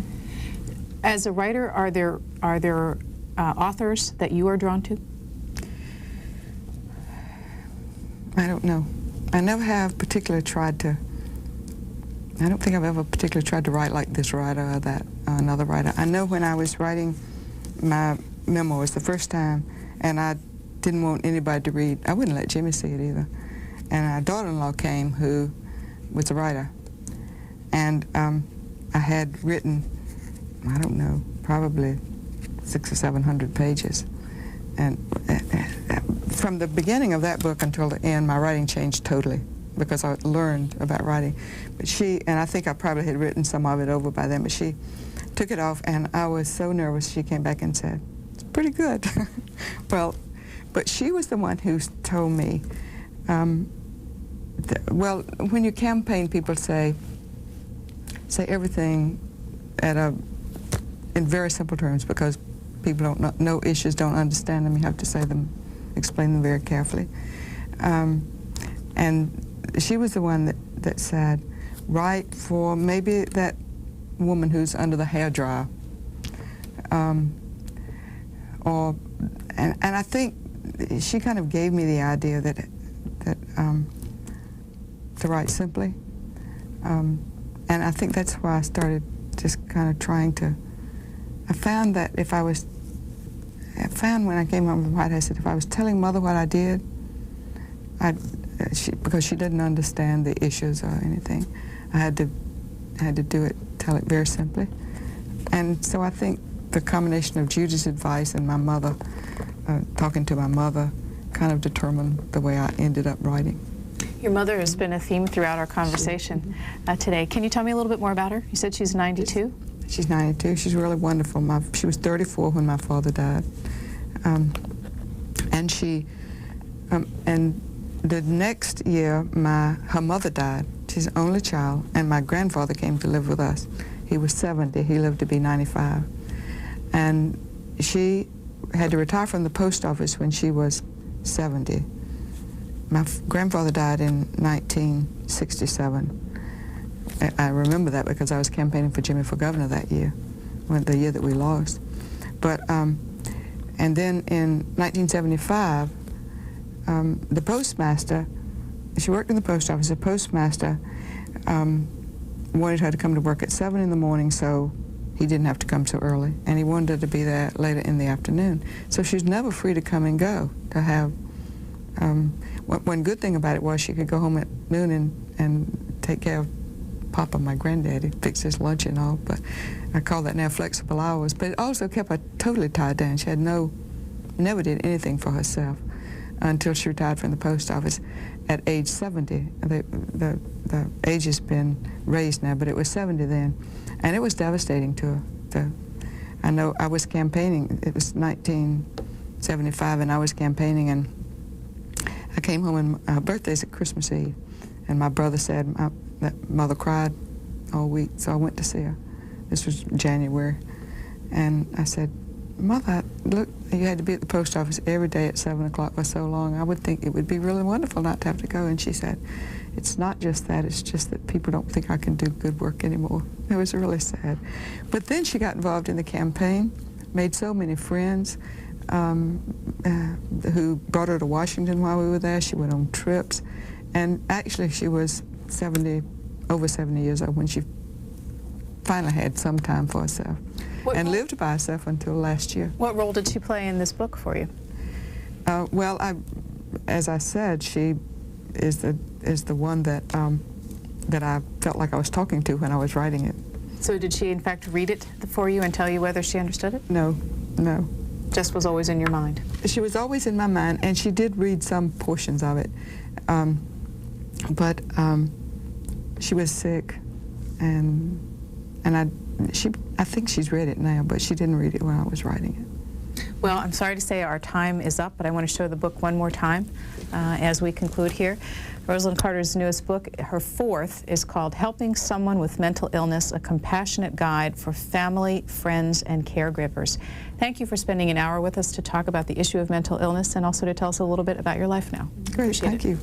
As a writer, are there authors that you are drawn to? I don't know. I never have particularly tried to, I don't think I've ever particularly tried to write like this writer or that another writer. I know when I was writing my memoirs the first time, and I didn't want anybody to read, I wouldn't let Jimmy see it either. And our daughter-in-law came, who was a writer. And I had written, I don't know, probably 600 or 700 pages. And from the beginning of that book until the end, my writing changed totally because I learned about writing. But she, and I think I probably had written some of it over by then, but she took it off, and I was so nervous. She came back and said, "It's pretty good." Well, but she was the one who told me, well, when you campaign, people say everything in very simple terms because people don't know issues, don't understand them. You have to say them, explain them very carefully. And she was the one that said, write for maybe that woman who's under the hairdryer. And I think she kind of gave me the idea that to write simply. And I think that's why I started just kind of trying to, I found that when I came home from White House, that if I was telling Mother what I did, because she didn't understand the issues or anything, I had to tell it very simply. And so I think the combination of Judy's advice and my mother, talking to my mother, kind of determined the way I ended up writing. Your mother has been a theme throughout our conversation today. Can you tell me a little bit more about her? You said she's 92? She's 92. She's really wonderful. She was 34 when my father died. And the next year, her mother died. She's the only child, and my grandfather came to live with us. He was 70. He lived to be 95. And she had to retire from the post office when she was 70. My grandfather died in 1967. I remember that because I was campaigning for Jimmy for governor that year, the year that we lost. But, and then in 1975, the postmaster, she worked in the post office, the postmaster wanted her to come to work at 7 in the morning so he didn't have to come so early, and he wanted her to be there later in the afternoon. So she was never free to come and go, to have, one good thing about it was she could go home at noon and take care of Papa, my granddaddy, fix his lunch and all, but I call that now flexible hours. But it also kept her totally tied down. She had never did anything for herself until she retired from the post office at age 70. The age has been raised now, but it was 70 then. And it was devastating to her. I know I was campaigning, it was 1975, and I was campaigning, and I came home, and her birthday's at Christmas Eve, and my brother said that Mother cried all week, so I went to see her. This was January. And I said, Mother, look, you had to be at the post office every day at 7 o'clock for so long. I would think it would be really wonderful not to have to go. And she said, it's not just that, it's just that people don't think I can do good work anymore. It was really sad. But then she got involved in the campaign, made so many friends who brought her to Washington while we were there. She went on trips. And actually she was over 70 years old when she finally had some time for herself. Lived by herself until last year. What role did she play in this book for you? Well, as I said, she is the one that I felt like I was talking to when I was writing it. So did she in fact read it for you and tell you whether she understood it? No. Just was always in your mind? She was always in my mind, and she did read some portions of it. But she was sick, and I think she's read it now, but she didn't read it when I was writing it. Well, I'm sorry to say our time is up, but I want to show the book one more time as we conclude here. Rosalynn Carter's newest book, her fourth, is called Helping Someone with Mental Illness, a Compassionate Guide for Family, Friends, and Caregivers. Thank you for spending an hour with us to talk about the issue of mental illness and also to tell us a little bit about your life now. Great, thank you.